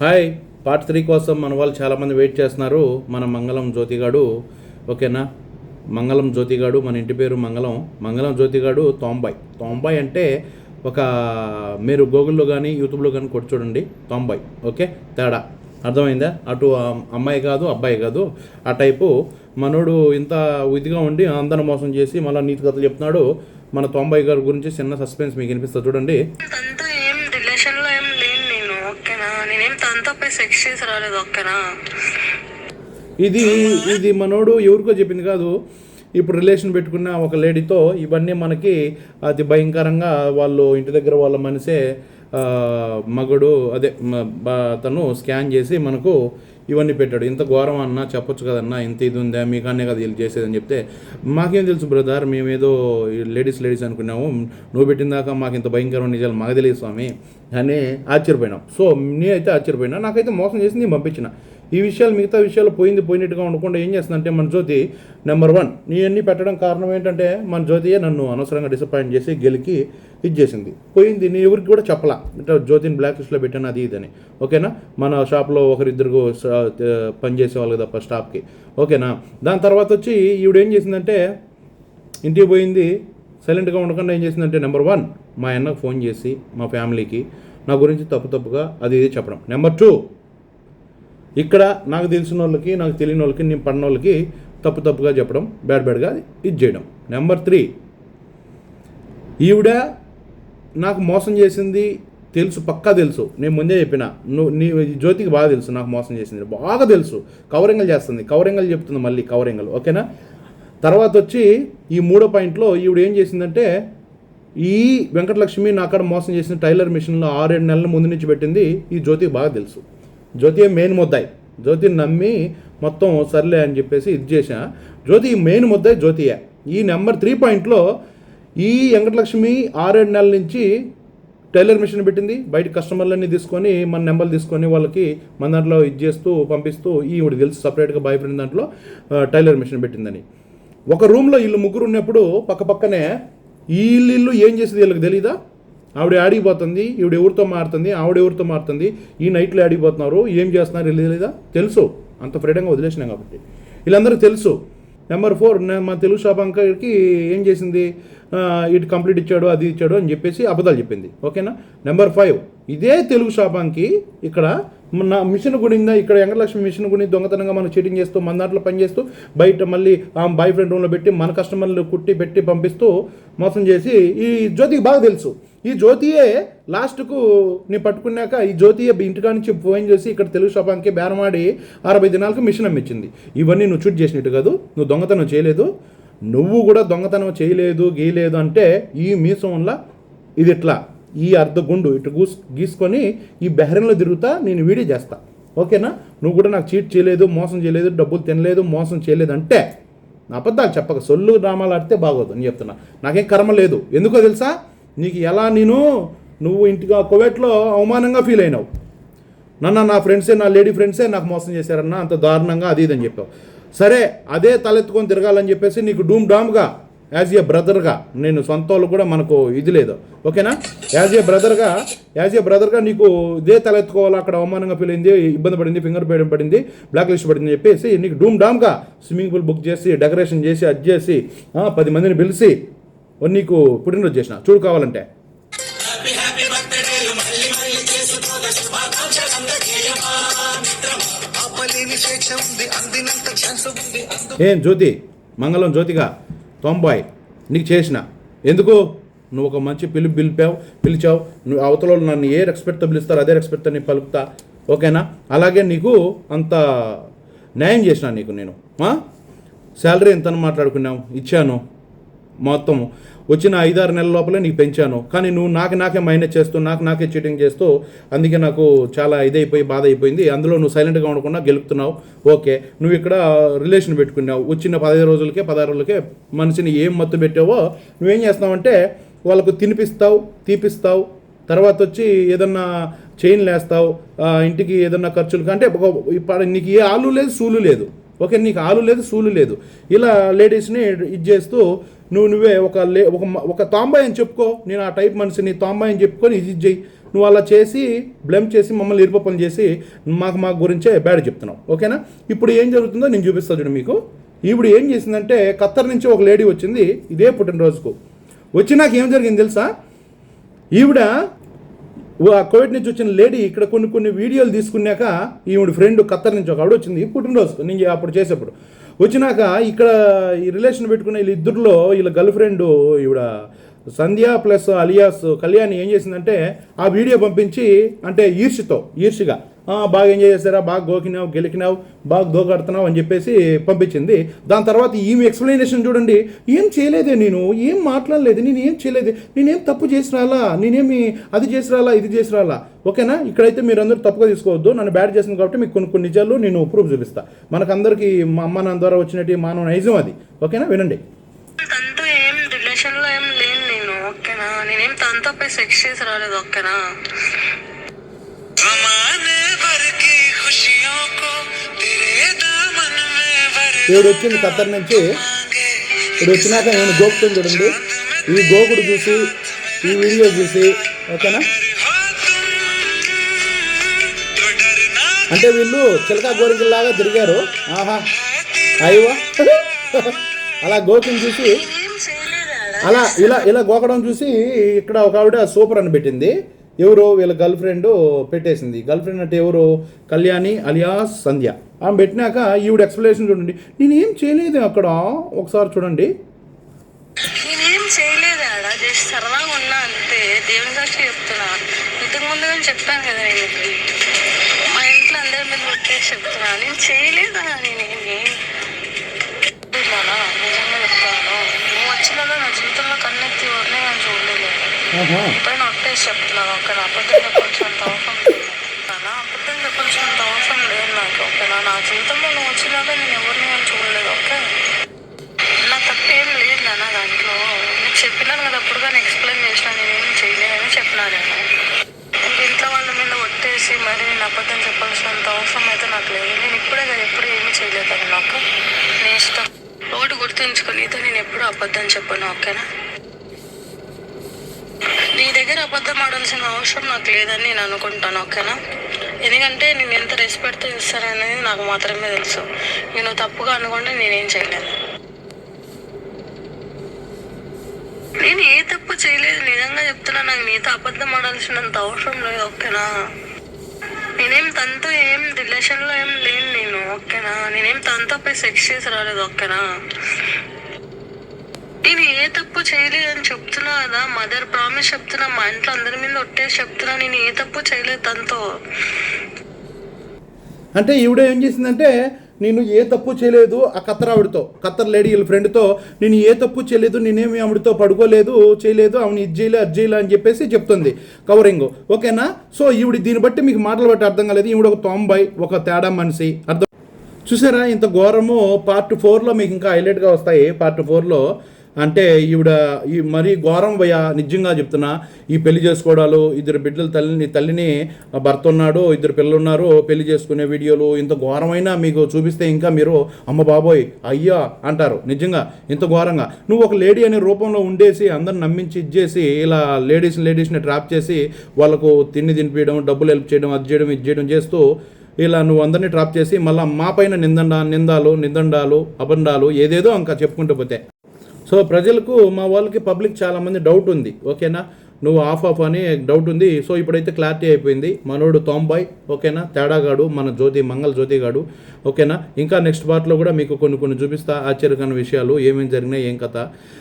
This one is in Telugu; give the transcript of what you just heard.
హాయ్, పార్ట్ 3 కోసం మన వాళ్ళు చాలామంది వెయిట్ చేస్తున్నారు. మన మంగళం జ్యోతిగాడు, ఓకేనా? మంగళం జ్యోతిగాడు, మన ఇంటి పేరు మంగళం జ్యోతిగాడు తొంభై అంటే ఒక మీరు గూగుల్లో కానీ యూట్యూబ్లో కానీ కొట్టి చూడండి, తొంభై. ఓకే, తేడా అర్థమైందా? అటు అమ్మాయి కాదు అబ్బాయి కాదు, ఆ టైపు మనోడు ఇంత ఇదిగా ఉండి అందరిని మోసం చేసి మళ్ళీ నీతి కథలు చెప్తున్నాడు. మన తొంభై గారి గురించి చిన్న సస్పెన్స్ మీకు వినిపిస్తుంది, చూడండి. ఇది మనోడు ఎవరికో చెప్పింది కాదు. ఇప్పుడు రిలేషన్ పెట్టుకున్న ఒక లేడీతో ఇవన్నీ మనకి అతి భయంకరంగా వాళ్ళు ఇంటి దగ్గర వాళ్ళ మనిషే మగడు తను స్కాన్ చేసి మనకు ఇవన్నీ పెట్టాడు. ఇంత ఘోరం అన్నా చెప్పొచ్చు కదన్నా, ఇంత ఇది ఉందా మీకన్నే కదా వీళ్ళు చేసేదని చెప్తే, మాకేం తెలుసు బ్రదర్, మేమేదో లేడీస్ అనుకున్నాము, నువ్వు పెట్టిన దాకా మాకు ఇంత భయంకరమైన నిజాలు మాకు తెలియదు స్వామి అని ఆశ్చర్యపోయినాం. సో నేనైతే ఆశ్చర్యపోయినా, నాకైతే మోసం చేసి నేను పంపించిన. ఈ విషయాలు మిగతా విషయాలు పోయినట్టుగా ఉండకుండా ఏం చేస్తుందంటే మన జ్యోతి నెంబర్ 1 నీ అన్నీ పెట్టడం కారణం ఏంటంటే మన జ్యోతియే నన్ను అనవసరంగా డిసప్పాయింట్ చేసి గెలికి ఇది చేసింది, పోయింది. నేను ఎవరికి కూడా చెప్పలా అంటే జ్యోతిని బ్లాక్ లిస్ట్లో పెట్టాను అది ఇదని, ఓకేనా? మన షాప్లో ఒకరిద్దరు పనిచేసే వాళ్ళకి తప్ప స్టాఫ్కి, ఓకేనా? దాని తర్వాత వచ్చి ఈవిడ ఏం చేసిందంటే ఇంటికి పోయింది, సైలెంట్గా ఉండకుండా ఏం చేసిందంటే నెంబర్ 1 మా అన్నకు ఫోన్ చేసి మా ఫ్యామిలీకి నా గురించి తప్పుగా అది ఇది చెప్పడం. నెంబర్ 2 ఇక్కడ నాకు తెలిసిన వాళ్ళకి నాకు తెలియని వాళ్ళకి నేను పడిన వాళ్ళకి తప్పుగా చెప్పడం, బ్యాడ్గా ఇది చేయడం. నెంబర్ 3 ఈవిడ నాకు మోసం చేసింది తెలుసు, పక్కా తెలుసు. నేను ముందే చెప్పిన, నీ జ్యోతికి బాగా తెలుసు నాకు మోసం చేసింది, బాగా తెలుసు. కవరింగలు చేస్తుంది, కవరింగలు చెప్తుంది, మళ్ళీ కవరింగలు, ఓకేనా? తర్వాత వచ్చి ఈ 3వ పాయింట్లో ఈవిడ ఏం చేసిందంటే ఈ వెంకటలక్ష్మి నా అక్కడ మోసం చేసిన టైలర్ మిషన్లో 6-7 నెలల ముందు నుంచి పెట్టింది ఈ జ్యోతికి బాగా తెలుసు. జ్యోతి మెయిన్ ముద్దాయి, జ్యోతిని నమ్మి మొత్తం సర్లే అని చెప్పేసి ఇది చేసా. జ్యోతి మెయిన్ ముద్దాయి జ్యోతియే. ఈ నెంబర్ 3 పాయింట్లో ఈ వెంకటలక్ష్మి 6-7 నెలల నుంచి టైలర్ మిషన్ పెట్టింది, బయట కస్టమర్లన్నీ తీసుకొని మన నెంబర్లు తీసుకొని వాళ్ళకి మన దాంట్లో ఇది చేస్తూ పంపిస్తూ ఈవిడ తెలుసు సపరేట్గా బాయ్ ఫ్రెండ్ దాంట్లో టైలర్ మిషన్ పెట్టిందని. ఒక రూమ్లో వీళ్ళు ముగ్గురు ఉన్నప్పుడు పక్కనే వీళ్ళు ఏం చేసేది వీళ్ళకి తెలీదా? ఆవిడ ఆడిపోతుంది, ఈవిడ ఎవరితో మారుతుంది, ఆవిడ ఎవరితో మారుతుంది, ఈ నైట్లో ఆడిపోతున్నారు, ఏం చేస్తున్నారు తెలీదా? తెలుసు, అంత ఫ్రీడంగా వదిలేసినాం కాబట్టి వీళ్ళందరూ తెలుసు. నెంబర్ 4 మా తెలుగు షాప్ అంకర్కి ఏం చేసింది, ఇటు కంప్లీట్ ఇచ్చాడు అది ఇచ్చాడు అని చెప్పేసి అబద్ధాలు చెప్పింది, ఓకేనా? నెంబర్ 5 ఇదే తెలుగు షాపాంకి ఇక్కడ నా మిషన్ గుడిందా, ఇక్కడ వెంకటలక్ష్మి మిషన్ గుడి దొంగతనంగా మనం చీటింగ్ చేస్తూ మన దాంట్లో పనిచేస్తూ బయట మళ్ళీ ఆ బాయ్ ఫ్రెండ్ రూమ్లో పెట్టి మన కస్టమర్లు కుట్టి పెట్టి పంపిస్తూ మోసం చేసి ఈ జ్యోతికి బాగా తెలుసు. ఈ జ్యోతియే లాస్ట్కు నీ పట్టుకున్నాక ఈ జ్యోతియే ఇంటికా నుంచి ఫోన్ చేసి ఇక్కడ తెలుగు షాపాంకి బేరమాడి 60 దినాలకు మిషన్ అమ్మించింది. ఇవన్నీ నువ్వు షూట్ చేసినట్టు కాదు, నువ్వు దొంగతనం చేయలేదు, నువ్వు కూడా దొంగతనం చేయలేదు గీయలేదు అంటే ఈ మీసంలా ఇది ఇట్లా ఈ అర్ధగుండు ఇటు గీసుకొని ఈ బెహ్రెన్లో తిరుగుతా నేను వీడియో చేస్తా, ఓకేనా? నువ్వు కూడా నాకు చీట్ చేయలేదు, మోసం చేయలేదు, డబ్బులు తినలేదు, మోసం చేయలేదు అంటే అబద్ధాలు చెప్పక సొల్లు డ్రామాలు ఆడితే బాగోదు అని చెప్తున్నా. నాకేం కర్మ లేదు, ఎందుకో తెలుసా? నీకు ఎలా నువ్వు ఇంటిగా కువైట్లో అవమానంగా ఫీల్ అయినావు, నా ఫ్రెండ్సే నా లేడీ ఫ్రెండ్సే నాకు మోసం చేశారన్న అంత దారుణంగా అది ఇదని చెప్పావు. సరే, అదే తలెత్తుకొని తిరగాలని చెప్పేసి నీకు డామ్గా యాజ్ ఏ బ్రదర్గా, నేను సొంత వాళ్ళు కూడా మనకు ఇది లేదు, ఓకేనా? యాజ్ ఏ బ్రదర్గా నీకు ఇదే తలెత్తుకోవాలి, అక్కడ అవమానంగా ఫీల్ అయింది, ఇబ్బంది పడింది, ఫింగర్ పడింది, బ్లాక్ లిస్ట్ పడింది చెప్పేసి నీకు డామ్గా స్విమ్మింగ్ పూల్ బుక్ చేసి డెకరేషన్ చేసి అది చేసి 10 మందిని పిలిచి నీకు పుట్టినరోజు చేసిన చూడు కావాలంటే. ఏం జ్యోతి, మంగళం జ్యోతిగా 90 నీకు చేసిన ఎందుకు? నువ్వు ఒక మంచి పిలిచావు, నువ్వు అవతల నన్ను ఏ రెస్పెక్ట్తో పిలుస్తారో అదే రెస్పెక్ట్తో నేను పలుకుతా, ఓకేనా? అలాగే నీకు అంత న్యాయం చేసిన నీకు నేను. శాలరీ ఎంతని మాట్లాడుకున్నావు, ఇచ్చాను, మొత్తం వచ్చిన 5-6 నెలల లోపలే నీకు పెంచాను. కానీ నువ్వు నాకే మైనస్ చేస్తూ నాకే చీటింగ్ చేస్తూ అందుకే నాకు చాలా ఇదైపోయి బాధ అయిపోయింది. అందులో నువ్వు సైలెంట్గా ఉండకుండా గెలుపుతున్నావు, ఓకే? నువ్వు ఇక్కడ రిలేషన్ పెట్టుకున్నావు, వచ్చిన 15 రోజులకే 16 రోజులకే మనిషిని ఏం మత్తు పెట్టావో నువ్వేం చేస్తున్నావంటే వాళ్ళకు తినిపిస్తావు, తీపిస్తావు, తర్వాత వచ్చి ఏదన్నా చైన్లు వేస్తావు, ఇంటికి ఏదన్నా ఖర్చులు అంటే నీకు ఏ ఆలు లేదు సూలు లేదు, ఓకే? నీకు ఆలు లేదు సూలు లేదు, ఇలా లేడీస్ని ఇది చేస్తూ నువ్వే ఒక తొంభై అని చెప్పుకో, నేను ఆ టైప్ మనిషిని తొంభై అని చెప్పుకొని ఇది చెయ్యి, నువ్వు అలా చేసి బ్లేమ్ చేసి మమ్మల్ని ఇరుపప్పని చేసి మా గురించే బ్యాడ్ చెప్తున్నావు. ఓకేనా? ఇప్పుడు ఏం జరుగుతుందో నేను చూపిస్తాను చూడు మీకు. ఇప్పుడు ఏం చేసిందంటే ఖత్తర్ నుంచి ఒక లేడీ వచ్చింది ఇదే పుట్టినరోజుకు. వచ్చి నాకు ఏం జరిగింది తెలుసా? ఈవిడ కోవిడ్ నుంచి వచ్చిన లేడీ ఇక్కడ కొన్ని వీడియోలు తీసుకున్నాక ఈవిడ ఫ్రెండ్ ఖత్తర్ నుంచి ఒక ఆవిడ వచ్చింది పుట్టినరోజుకు. నేను అప్పుడు చేసేప్పుడు వచ్చినాక ఇక్కడ ఈ రిలేషన్ పెట్టుకున్న వీళ్ళిద్దరిలో వీళ్ళ గర్ల్ ఫ్రెండ్ ఈవిడ సంధ్య ప్లస్ అలియాస్ కళ్యాణి ఏం చేసిందంటే ఆ వీడియో పంపించి అంటే ఈర్షిగా బాగా ఎంజాయ్ చేశారా, బాగా గోకినావు గెలికినావు, బాగా దోగాడుతున్నావు అని చెప్పేసి పంపించింది. దాని తర్వాత ఈమె ఎక్స్ప్లెనేషన్ చూడండి. ఏం చేయలేదే, నేను ఏం మాట్లాడలేదు, నేను ఏం చేయలేదు, నేనేం తప్పు చేసి రాలా, నేనేమి అది చేసి రాలా ఇది చేసి రాలా. ఓకేనా? ఇక్కడైతే మీరు అందరూ తప్పుగా తీసుకోవద్దు, నన్ను బ్యాడ్ చేసింది కాబట్టి మీకు కొన్ని నిజాలు నేను ప్రూఫ్ చూపిస్తా. మనకందరికీ మా అమ్మ నాన్న ద్వారా వచ్చినట్టు మానవ నైజం అది. ఓకేనా? వినండి. తనతో ఏం రిలేషన్లో ఏం లేను నేను. ఓకేనా? నేనేం తనతో పోయి సెక్స్ చేసి రాలేదు. ఓకేనా? ఏడు వచ్చింది ఖత్తర్ నుంచి. ఇప్పుడు వచ్చినాక నేను గోకుతుంది చూడండి. ఈ గోకుడు చూసి ఈ వీడియో చూసి ఓకేనా, అంటే వీళ్ళు చిలకా గోరింకల్లాగా తిరిగారు. ఆహా అయ్యవా అలా గోకుని చూసి అలా ఇలా గోకడం చూసి ఇక్కడ ఒక ఆవిడ సూపర్ అని పెట్టింది. ఎవరు? వీళ్ళ గర్ల్ ఫ్రెండ్ పెట్టేసింది. గర్ల్ ఫ్రెండ్ అంటే ఎవరు? కళ్యాణి అలియాస్ సంధ్య. ఆమె పెట్టినాక ఈవిడ ఎక్స్ప్లెనేషన్ చూడండి. నేనేం చేయలేదు అక్కడ, ఒకసారి చూడండి. నేనేం చేయలేదు ఆడ, జస్ట్ సరదాగా ఉన్నా అంతే. దేవుని సాక్షి చెప్తున్నా. ఇంతకు ముందు నేను చెప్పాను కదా, నేను మా ఇంట్లో అందరి మీద ఒట్టేసి చెప్తున్నా. నేను చేయలేదా, నేనేమి నిజంగా చెప్తాను. నువ్వు వచ్చినా నా జీవితంలో కన్నెత్తి ఎవరినే నేను చూడలేదు. పైన ఒట్టేసి చెప్తున్నాను. ఓకేనా? అబద్ధం చెప్పాల్సినంత అవసరం లేదు. అబద్ధం చెప్పాల్సినంత అవసరం లేదు నాకు. ఓకేనా? నా జీవితంలో నువ్వు వచ్చినాక నేను ఎవరిని నేను చూడలేదు. ఓకే? నా తప్పు ఏం లేదు నాన్న దాంట్లో. నీకు చెప్పినాను కదా, అప్పుడు కానీ ఎక్స్ప్లెయిన్ చేసినా నేనేం చేయలేదని చెప్పినా. నేను ఇంట్లో వాళ్ళ మీద ఒట్టేసి మరి నేను అబద్ధం చెప్పాల్సినంత అవసరం అయితే నాకు లేదు. నేను ఇప్పుడే కదా ఎప్పుడు ఏమీ చేయలేదు అని నాకు. నీ ఇష్టం. ఒకటి గుర్తుంచుకొని నేను ఎప్పుడు అబద్ధం చెప్పాను. ఓకేనా? నీ దగ్గర అబద్ధం ఆడాల్సిన అవసరం నాకు లేదని నేను అనుకుంటాను. ఓకేనా? ఎందుకంటే నేను ఎంత రెస్పెక్ట్ ఇస్తాననేది నాకు మాత్రమే తెలుసు. నేను తప్పుగా అనుకుంటే నేనేం చేయలేదు. నేను ఏ తప్పు చేయలేదు, నిజంగా చెప్తున్నా. నాకు నీతో అబద్ధం ఆడాల్సినంత అవసరం లేదు. ఓకేనా? నేనేం తనతో ఏం రిలేషన్లో ఏం లేను నేను. ఓకేనా? నేనేం తనతో పోయి సెక్స్ చేసి రాలేదు. ఓకేనా? నేను ఏ తప్పు చేయలేదని చెప్తున్నా కదా, మదర్ ప్రామిస్ చెప్తున్నా, మా ఇంట్లో అందరి మీద ఒట్టేసి చెప్తున్నా. నేను ఏ తప్పు చేయలేదు తనతో. అంటే ఈవిడ ఏం చేసిందంటే నేను ఏ తప్పు చేయలేదు ఆ ఖత్తర్ లేడీ వీళ్ళ ఫ్రెండ్తో నేను ఏ తప్పు చేయలేదు, నేనేమి ఆవిడతో పడుకోలేదు చేయలేదు, ఆమెను ఇది చేయలే అది చేయలే అని చెప్పేసి చెప్తుంది కవరింగ్. ఓకేనా? సో ఈవిడ దీన్ని బట్టి మీకు మాటలు బట్టి అర్థం కాలేదు. ఈవిడ ఒక తొంభై ఒక తేడా మనిషి. అర్థం చూసారా? ఇంత ఘోరము పార్ట్ 4లో మీకు ఇంకా హైలైట్గా వస్తాయి. పార్ట్ 4లో అంటే ఈవిడ ఈ మరీ ఘోరం భయ్యా, నిజంగా చెప్తున్నా. ఈ పెళ్లి చేసుకోవడాలు, ఇద్దరు బిడ్డలు తల్లిని భర్త ఉన్నాడు, ఇద్దరు పిల్లలు ఉన్నారు, పెళ్లి చేసుకునే వీడియోలు ఇంత ఘోరమైన మీకు చూపిస్తే ఇంకా మీరు అమ్మ బాబోయ్ అయ్యా అంటారు. నిజంగా ఇంత ఘోరంగా నువ్వు ఒక లేడీ అనే రూపంలో ఉండేసి అందరిని నమ్మించి ఇచ్చేసి ఇలా లేడీస్ని ట్రాప్ చేసి వాళ్ళకు తినిపించడం, డబ్బులు హెల్ప్ చేయడం, అది చేయడం ఇది చేయడం చేస్తూ ఇలా నువ్వు అందరినీ ట్రాప్ చేసి మళ్ళీ మా పైన నిందండాలు అబండాలు ఏదేదో ఇంకా చెప్పుకుంటూ పోతే. సో ప్రజలకు మా వాళ్ళకి పబ్లిక్ చాలామంది డౌట్ ఉంది. ఓకేనా? నువ్వు ఆఫ్ అని డౌట్ ఉంది. సో ఇప్పుడైతే క్లారిటీ అయిపోయింది. మనోడు తొంభై. ఓకేనా? తేడాగాడు మన మంగళ జ్యోతిగాడు. ఓకేనా? ఇంకా నెక్స్ట్ పార్ట్లో కూడా మీకు కొన్ని చూపిస్తా ఆశ్చర్యకరమైన విషయాలు ఏమేమి జరిగినాయి ఏం కథ.